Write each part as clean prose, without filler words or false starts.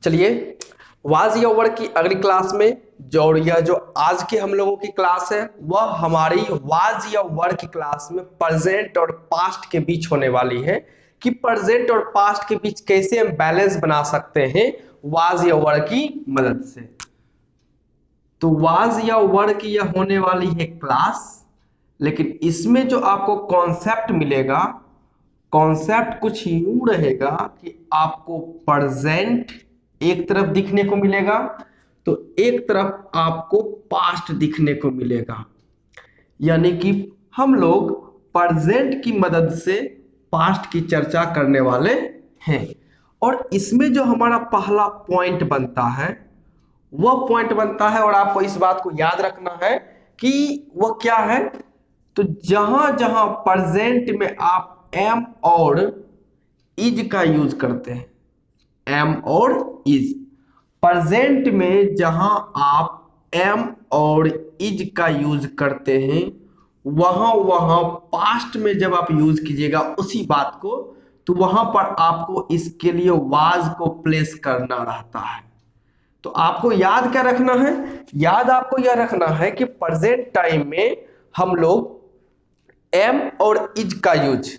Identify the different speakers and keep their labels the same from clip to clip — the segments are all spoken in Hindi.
Speaker 1: चलिए वाज या वर की अगली क्लास में यह जो आज की हम लोगों की क्लास है वह हमारी वाज या वर की क्लास में प्रेजेंट और पास्ट के बीच होने वाली है कि प्रेजेंट और पास्ट के बीच कैसे हम बैलेंस बना सकते हैं वाज या वर की मदद से। तो वाज या वर की यह होने वाली है क्लास, लेकिन इसमें जो आपको कॉन्सेप्ट मिलेगा, कॉन्सेप्ट कुछ यूं रहेगा कि आपको प्रेजेंट एक तरफ दिखने को मिलेगा तो एक तरफ आपको पास्ट दिखने को मिलेगा। यानी कि हम लोग प्रेजेंट की मदद से पास्ट की चर्चा करने वाले हैं। और इसमें जो हमारा पहला पॉइंट बनता है वह पॉइंट बनता है, और आपको इस बात को याद रखना है कि वह क्या है। तो जहां जहां प्रेजेंट में आप एम और इज का यूज करते हैं, एम और इज, प्रेजेंट में जहां आप एम और इज का यूज करते हैं वहां वहां पास्ट में जब आप यूज कीजिएगा उसी बात को, तो वहां पर आपको इसके लिए वाज को प्लेस करना रहता है। तो आपको याद क्या रखना है, याद आपको यह रखना है कि प्रेजेंट टाइम में हम लोग एम और इज का यूज,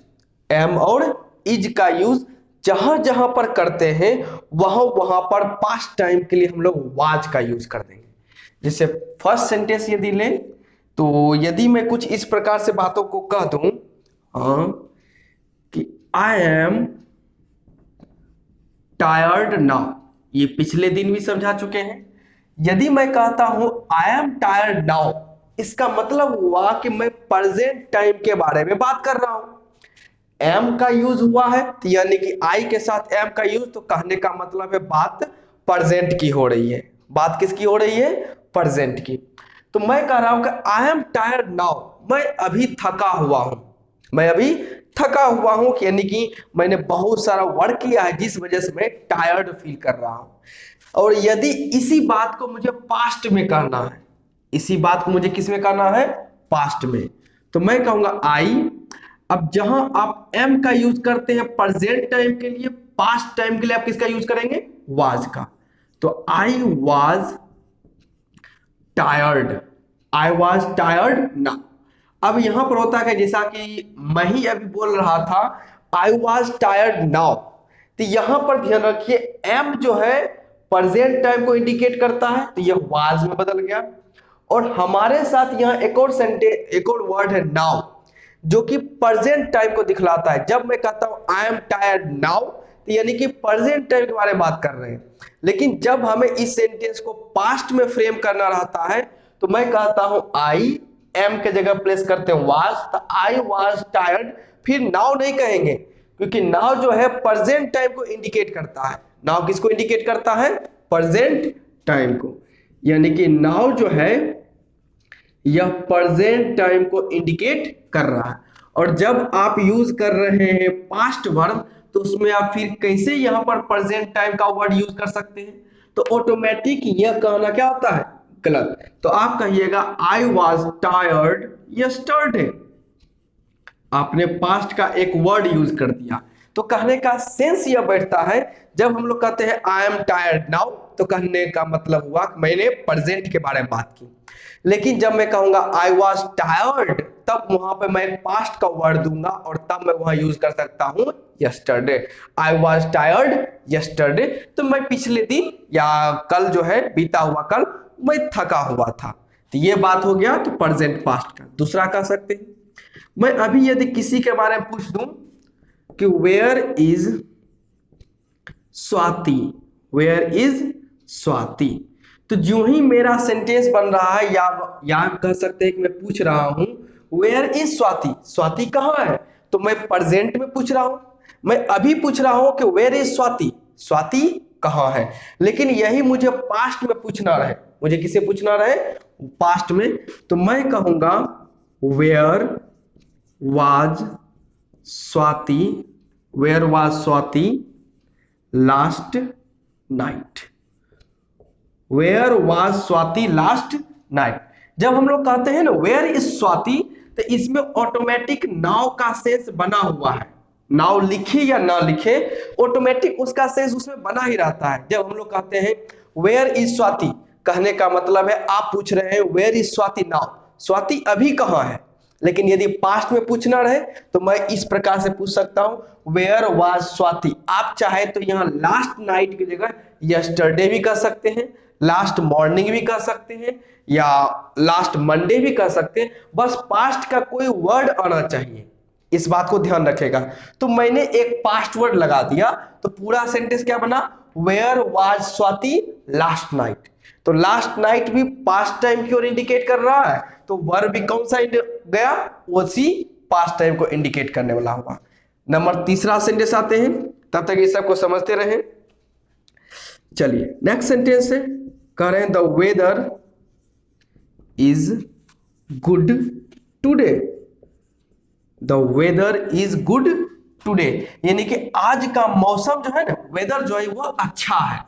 Speaker 1: एम और इज का यूज जहां जहां पर करते हैं वहां वहां पर पास्ट टाइम के लिए हम लोग वाज का यूज कर देंगे। जैसे फर्स्ट सेंटेंस यदि लें तो यदि मैं कुछ इस प्रकार से बातों को कह दूं कि आई एम टायर्ड नाउ, ये पिछले दिन भी समझा चुके हैं। यदि मैं कहता हूं आई एम टायर्ड नाउ, इसका मतलब हुआ कि मैं प्रेजेंट टाइम के बारे में बात कर रहा हूं। एम का यूज हुआ है तो यानी कि आई के साथ एम का यूज, तो कहने का मतलब है बात प्रेजेंट की हो रही है। बात किसकी हो रही है? प्रेजेंट की। तो मैं कह रहा हूं कि आई एम टायर्ड नाउ, मैं अभी थका हुआ हूं, मैं अभी थका हुआ हूं, यानी कि मैंने बहुत सारा वर्क किया है जिस वजह से मैं टायर्ड फील कर रहा हूं। और यदि इसी बात को मुझे पास्ट में कहना है, इसी बात को मुझे किस में कहना है? पास्ट में। तो मैं कहूंगा आई, अब जहां आप एम का यूज करते हैं प्रेजेंट टाइम के लिए, पास्ट टाइम के लिए आप किसका यूज करेंगे? वाज का। तो I was tired, I was tired ना। अब यहां पर होता है जैसा कि मैं ही अभी बोल रहा था आई वाज टायर्ड नाउ, तो यहां पर ध्यान रखिए एम जो है प्रेजेंट टाइम को इंडिकेट करता है तो यह वाज में बदल गया। और हमारे साथ यहां एक और सेंटेंस, एक और वर्ड है नाउ, जो कि प्रेजेंट टाइम को दिखलाता है। जब मैं कहता हूं आई एम टायर्ड नाउ तो यानी कि प्रेजेंट टाइम के बारे में बात कर रहे हैं। लेकिन जब हमें इस सेंटेंस को पास्ट में फ्रेम करना रहता है तो मैं कहता हूं आई, एम के जगह प्लेस करते हैं वाज, तो आई वाज टायर्ड, फिर नाउ नहीं कहेंगे क्योंकि नाउ जो है प्रेजेंट टाइम को इंडिकेट करता है। नाउ किसको इंडिकेट करता है? प्रेजेंट टाइम को। यानी कि नाउ जो है यह प्रेजेंट टाइम को इंडिकेट कर रहा है। और जब आप यूज कर रहे हैं पास्ट वर्ब तो उसमें आप फिर कैसे यहां पर प्रेजेंट टाइम का वर्ड यूज कर सकते हैं? तो ऑटोमेटिक यह कहना क्या होता है? गलत। तो आप कहिएगा आई वॉज टायर्ड यस्टरडे, आपने पास्ट का एक वर्ड यूज कर दिया। तो कहने का सेंस यह बैठता है, जब हम लोग कहते हैं आई एम टायर्ड नाउ तो कहने का मतलब हुआ कि मैंने प्रेजेंट के बारे में बात की। लेकिन जब मैं कहूंगा आई वॉज टायर्ड तब वहां पे मैं पास्ट का वर्ड दूंगा और तब मैं वहां यूज कर सकता हूं yesterday. I was tired yesterday, तो मैं पिछले दिन या कल जो है बीता हुआ कल मैं थका हुआ था। तो ये बात हो गया तो प्रेजेंट पास्ट का। दूसरा कह सकते हैं, मैं अभी यदि किसी के बारे में पूछ दूं कि where is Swati, where is Swati, तो जो ही मेरा सेंटेंस बन रहा है या कह सकते हैं कि मैं पूछ रहा हूं वेयर इज स्वाति, स्वाति कहां है, तो मैं प्रेजेंट में पूछ रहा हूं, मैं अभी पूछ रहा हूं कि वेयर इज स्वाति, स्वाति कहां है। लेकिन यही मुझे पास्ट में पूछना रहे, मुझे किसे पूछना रहे? पास्ट में। तो मैं कहूंगा where was Swati, where was Swati last night, where was Swati last night. जब हम लोग कहते हैं ना वेयर इज स्वाति तो इसमें ऑटोमेटिक नाउ का सेंस बना हुआ है। नाउ लिखे या ना लिखे, ऑटोमेटिक उसका सेंस उसमें बना ही रहता है। जब हम लोग कहते हैं वेयर इज स्वाति, कहने का मतलब है आप पूछ रहे हैं where is Swati now, Swati अभी कहाँ है। लेकिन यदि पास्ट में पूछना रहे तो मैं इस प्रकार से पूछ सकता हूं वेयर वाज स्वाति। आप चाहे तो यहाँ लास्ट नाइट की जगह यस्टरडे भी कह सकते हैं, लास्ट मॉर्निंग भी कह सकते हैं, या लास्ट मंडे भी कह सकते हैं, बस पास्ट का कोई वर्ड आना चाहिए, इस बात को ध्यान रखेगा। तो मैंने एक पास्ट वर्ड लगा दिया तो पूरा सेंटेंस क्या बना, where was Swati last night. तो लास्ट नाइट भी पास्ट टाइम की ओर इंडिकेट कर रहा है, तो वर्ब भी कौन सा गया, उसी पास्ट टाइम को इंडिकेट करने वाला होगा। नंबर तीसरा सेंटेंस आते हैं, तब तक ये सबको समझते रहें। चलिए नेक्स्ट सेंटेंस से कह रहे हैं the weather is good today. The weather is good today, यानी कि आज का मौसम जो है ना, वेदर जो है वो अच्छा है।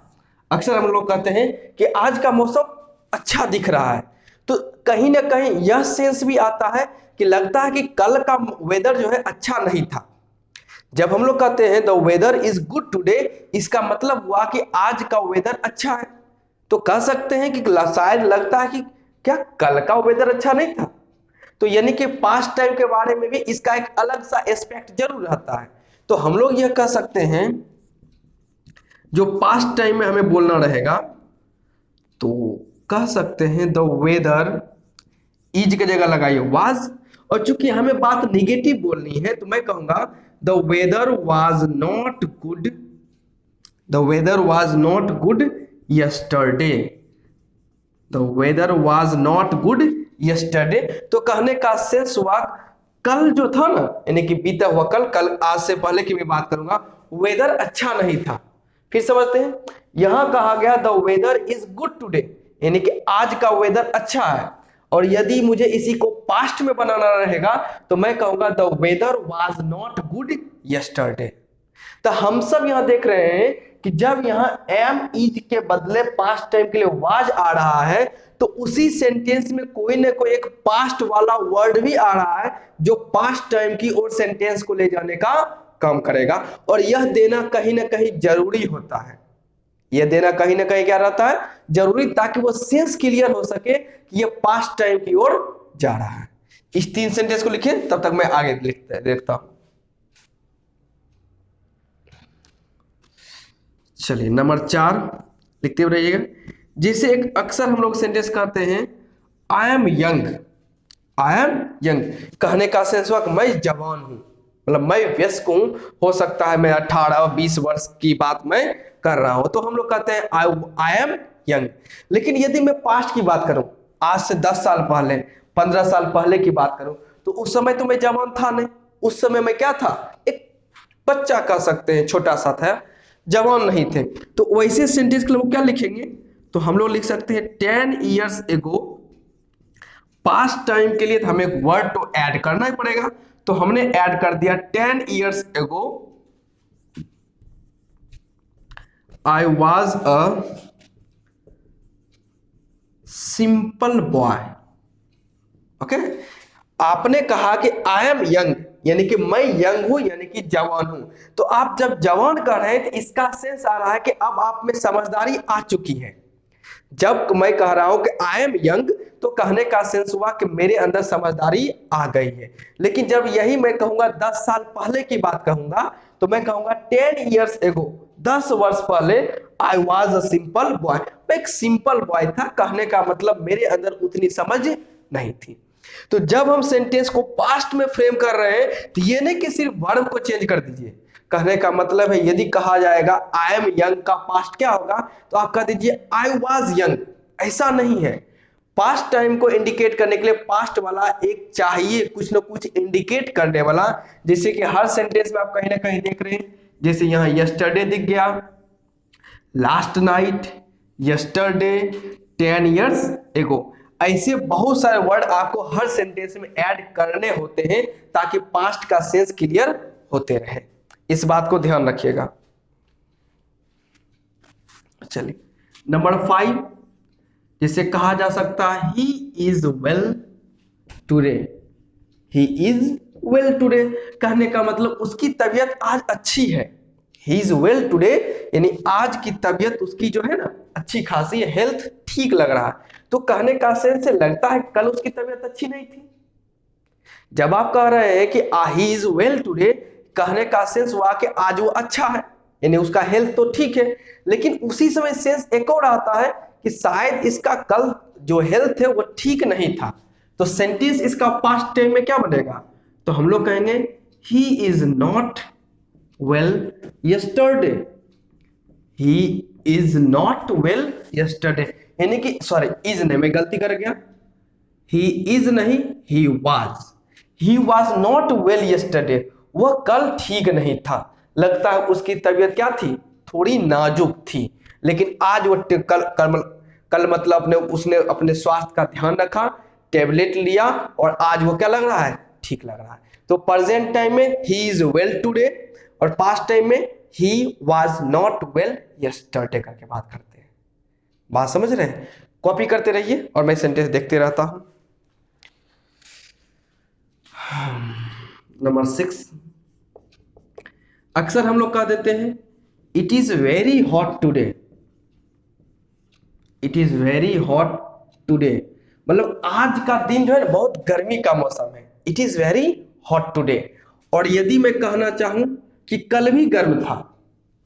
Speaker 1: अक्सर हम लोग कहते हैं कि आज का मौसम अच्छा दिख रहा है, तो कहीं ना कहीं यह सेंस भी आता है कि लगता है कि कल का वेदर जो है अच्छा नहीं था। जब हम लोग कहते हैं the weather is good today, इसका मतलब हुआ कि आज का वेदर अच्छा है। तो कह सकते हैं कि शायद लगता है कि क्या कल का वेदर अच्छा नहीं था। तो यानी कि पास्ट टाइम के बारे में भी इसका एक अलग सा एस्पेक्ट जरूर रहता है। तो हम लोग यह कह सकते हैं जो पास्ट टाइम में हमें बोलना रहेगा तो कह सकते हैं द वेदर इज की जगह लगाइए वाज, और चूंकि हमें बात निगेटिव बोलनी है तो मैं कहूंगा the weather was not good, the weather was not good yesterday, the weather was not good yesterday. तो कहने का सेंस हुआ कल जो था ना, यानी कि बीता हुआ कल, कल आज से पहले की मैं बात करूंगा, वेदर अच्छा नहीं था। फिर समझते हैं, यहां कहा गया the weather is good today, यानी कि आज का वेदर अच्छा है। और यदि मुझे इसी को पास्ट में बनाना रहेगा तो मैं कहूंगा the weather was not good yesterday. तो हम सब यहां देख रहे हैं कि जब यहां एम इज के बदले पास्ट टाइम के लिए वाज आ रहा है तो उसी सेंटेंस में कोई ना कोई एक पास्ट वाला वर्ड भी आ रहा है जो पास्ट टाइम की ओर सेंटेंस को ले जाने का काम करेगा। और यह देना कहीं ना कहीं जरूरी होता है, यह देना कहीं ना कहीं क्या रहता है, जरूरी, ताकि वो सेंस क्लियर हो सके कि यह पास्ट टाइम की ओर जा रहा है। इस 3 सेंटेंस को लिखिए, तब तक मैं आगे देखता हूं। चलिए नंबर 4 लिखते हुए रहिएगा। जैसे एक अक्सर हम लोग सेंटेंस कहते हैं I am young, I am young, कहने का सेंस हुआ कि मैं जवान हूं, मतलब मैं वयस्क हूं, हो सकता है मैं 18-20 वर्ष की बात मैं कर रहा हूं, तो हम लोग कहते हैं आई एम यंग। लेकिन यदि मैं पास्ट की बात करूं, आज से 10 साल पहले, 15 साल पहले की बात करूं, तो उस समय तो मैं जवान था नहीं, उस समय मैं क्या था, एक बच्चा कह सकते हैं, छोटा सा था, जवान नहीं थे। तो वैसे सेंटेंस के लिए क्या लिखेंगे, तो हम लोग लिख सकते हैं 10 ईयर्स एगो। पास्ट टाइम के लिए तो हमें वर्ड तो ऐड करना ही पड़ेगा, तो हमने ऐड कर दिया 10 years ago I was a simple boy. Okay, आपने कहा कि आई एम यंग, यानी कि मैं यंग हूं, यानी कि जवान हूं। तो आप जब जवान कर रहे हैं तो इसका सेंस आ रहा है कि अब आप में समझदारी आ चुकी है। जब मैं कह रहा हूं कि आई एम यंग, तो कहने का सेंस हुआ कि मेरे अंदर समझदारी आ गई है। लेकिन जब यही मैं कहूंगा 10 साल पहले की बात कहूंगा, तो मैं कहूंगा 10 ईयर्स एगो, 10 वर्ष पहले I was a simple boy, मैं एक सिंपल बॉय था। कहने का मतलब मेरे अंदर उतनी समझ नहीं थी। तो जब हम सेंटेंस को पास्ट में फ्रेम कर रहे हैं तो ये नहीं कि सिर्फ वर्ब को चेंज कर दीजिए। कहने का मतलब है यदि कहा जाएगा आई एम यंग का पास्ट क्या होगा, तो आप कह दीजिए आई वाज यंग। ऐसा नहीं है, पास्ट टाइम को इंडिकेट करने के लिए पास्ट वाला एक चाहिए, कुछ ना कुछ इंडिकेट करने वाला। जैसे कि हर सेंटेंस में आप कहीं ना कहीं देख रहे हैं, जैसे यहाँ यस्टरडे दिख गया, last night, yesterday, 10 years ago, ऐसे बहुत सारे वर्ड आपको हर सेंटेंस में ऐड करने होते हैं ताकि पास्ट का सेंस क्लियर होते रहे। इस बात को ध्यान रखिएगा। चलिए नंबर 5, जिसे कहा जा सकता है he is well today, he is well today कहने का मतलब उसकी तबीयत आज अच्छी है। ही इज वेल टुडे यानी आज की तबीयत उसकी जो है ना अच्छी खासी है, हेल्थ ठीक लग रहा है। तो कहने का सेंस लगता है कल उसकी तबीयत अच्छी नहीं थी। जब आप कह रहे हैं कि ही इज वेल टुडे, कहने का सेंस हुआ कि आज वो अच्छा है, यानी उसका हेल्थ तो ठीक है। लेकिन उसी समय सेंस एक और आता है कि शायद इसका कल जो हेल्थ है वो ठीक नहीं था। तो सेंटेंस इसका पास्ट टाइम में क्या बनेगा? तो हम लोग कहेंगे he is not well yesterday. He is not well yesterday, यानी कि सॉरी इज नहीं, मैं गलती कर गया। ही इज नहीं, he was not well yesterday, वह कल ठीक नहीं था। लगता है उसकी तबीयत क्या थी, थोड़ी नाजुक थी। लेकिन आज वो कल मतलब उसने अपने स्वास्थ्य का ध्यान रखा, टेबलेट लिया और आज वो क्या लग रहा है, ठीक लग रहा है। तो प्रेजेंट टाइम में ही इज वेल टुडे और पास्ट टाइम में he was not well yesterday करके बात करते हैं। बात समझ रहे हैं? कॉपी करते रहिए और मैं सेंटेंस देखते रहता हूं। नंबर 6, अक्सर हम लोग कह देते हैं it is very hot today. It is very hot today मतलब आज का दिन जो है बहुत गर्मी का मौसम है। It is very hot today. और यदि मैं कहना चाहूं कि कल भी गर्म था,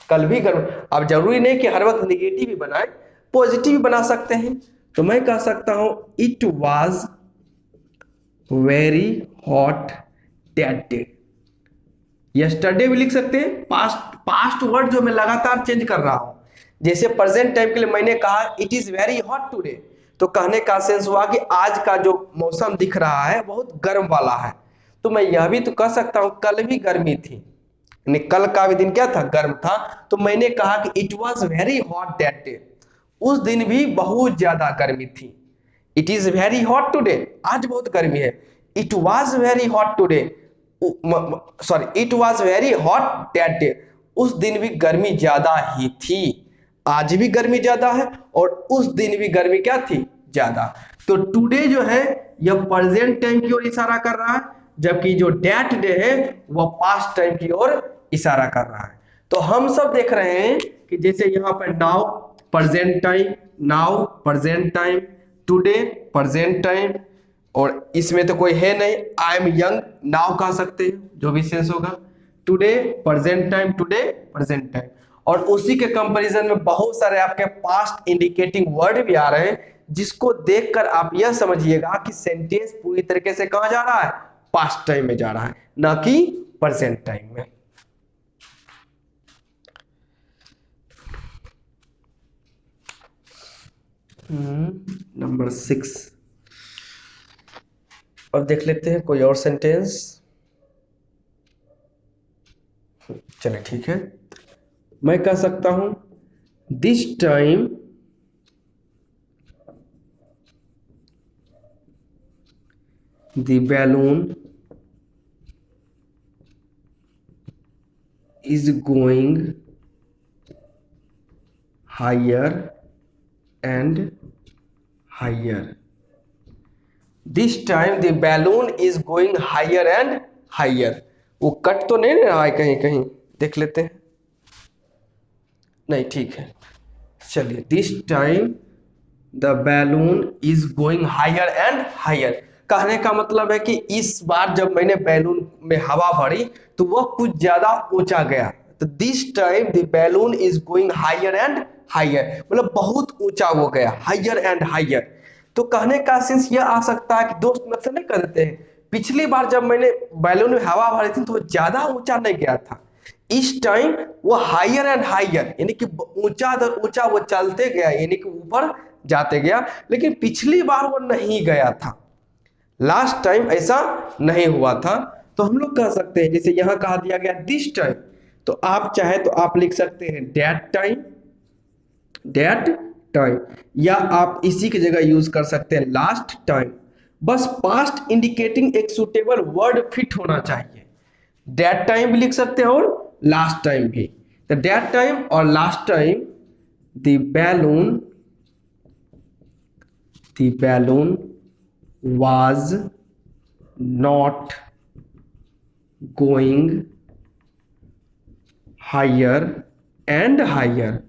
Speaker 1: कल भी गर्म, अब जरूरी नहीं कि हर वक्त निगेटिव ही बनाए, पॉजिटिव भी बना सकते हैं। तो मैं कह सकता हूं it was very hot that day. Yesterday भी लिख सकते हैं, पास्ट वर्ड जो मैं लगातार चेंज कर रहा हूं। जैसे प्रेजेंट टाइम के लिए मैंने कहा it is very hot today, तो कहने का सेंस हुआ कि आज का जो मौसम दिख रहा है बहुत गर्म वाला है। तो मैं यह भी तो कह सकता हूं कल भी गर्मी थी, यानी कल का भी दिन क्या था, गर्म था। तो मैंने कहा कि it was very hot that day, उस दिन भी बहुत ज्यादा गर्मी थी। It is very hot today, आज बहुत गर्मी है। It was very hot today, sorry it was very hot that day, उस दिन भी गर्मी ज्यादा ही थी। आज भी गर्मी ज्यादा है और उस दिन भी गर्मी क्या थी, ज्यादा। तो टुडे जो है यह प्रेजेंट टाइम की ओर इशारा कर रहा है, जबकि जो दैट डे है वह पास्ट टाइम की ओर इशारा कर रहा है। तो हम सब देख रहे हैं कि जैसे यहाँ पर now present time, now present time, today present time, और इसमें तो कोई है नहीं, आई एम यंग नाउ कह सकते हैं, जो भी सेंस होगा। Today present time, today present time. और उसी के कंपैरिजन में बहुत सारे आपके पास्ट इंडिकेटिंग वर्ड भी आ रहे हैं, जिसको देखकर आप यह समझिएगा कि सेंटेंस पूरी तरीके से कहां जा रहा है, पास्ट टाइम में जा रहा है, ना कि प्रेजेंट टाइम में। नंबर 6, अब देख लेते हैं कोई और सेंटेंस। चलिए ठीक है, मैं कह सकता हूं this time the balloon is going higher and higher. This time the balloon is going higher and higher. वो कट तो नहीं रहा है कहीं कहीं, देख लेते हैं। नहीं ठीक है, चलिए this time the balloon is going higher and higher. कहने का मतलब है कि इस बार जब मैंने बैलून में हवा भरी तो वह कुछ ज्यादा ऊंचा गया। तो this time the balloon is going higher and higher मतलब बहुत ऊंचा वो गया, हायर एंड हायर। तो कहने का सेंस यह आ सकता है कि दोस्त मतलब नहीं कर देते हैं, पिछली बार जब मैंने बैलून में हवा भरी थी तो वो ज्यादा ऊंचा नहीं गया था, इस टाइम वो हायर एंड हायर यानी कि ऊंचा दर ऊंचा वो चलते गया, यानी कि ऊपर जाते गया। लेकिन पिछली बार वो नहीं गया था, लास्ट टाइम ऐसा नहीं हुआ था। तो हम लोग कह सकते हैं जैसे यहां कहा दिया गया दिस टाइम, तो आप चाहे तो आप लिख सकते हैं दैट टाइम, दैट टाइम, या आप इसी की जगह यूज कर सकते हैं लास्ट टाइम। बस पास्ट इंडिकेटिंग एक सुटेबल वर्ड फिट होना चाहिए। दैट टाइम भी लिख सकते हैं और लास्ट टाइम भी। तो दैट टाइम और last time the balloon was not going higher and higher,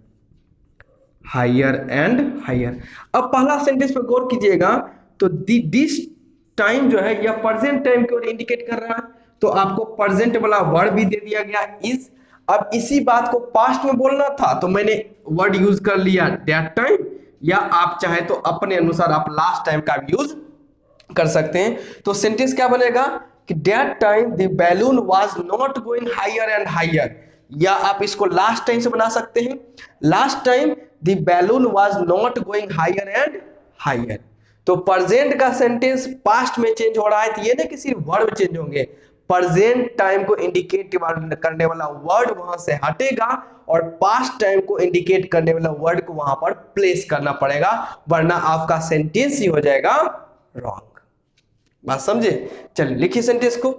Speaker 1: higher and higher. अब पहला सेंटेंस पे गौर कीजिएगा, तो दिस टाइम जो है यह प्रेजेंट टाइम को इंडिकेट कर रहा है, तो आपको प्रेजेंट वाला वर्ड भी दे दिया गया इज। अब इसी बात को पास्ट में बोलना था तो मैंने वर्ड यूज कर लिया दैट टाइम, या आप चाहे तो अपने अनुसार आप लास्ट टाइम का भी यूज कर सकते हैं। तो सेंटेंस क्या बनेगा कि that time the balloon was not going higher and higher, या आप इसको लास्ट टाइम से बना सकते हैं, last time the balloon was not going higher and higher. तो प्रेजेंट का सेंटेंस पास्ट में चेंज हो रहा है, तो ये नहीं कि सिर्फ वर्ड चेंज होंगे, प्रेजेंट टाइम को इंडिकेट करने वाला वर्ड वहां से हटेगा और पास्ट टाइम को इंडिकेट करने वाला वर्ड को वहां पर प्लेस करना पड़ेगा, वरना आपका सेंटेंस ही हो जाएगा रॉन्ग। बात समझे? चलिए लिखिए सेंटेंस को।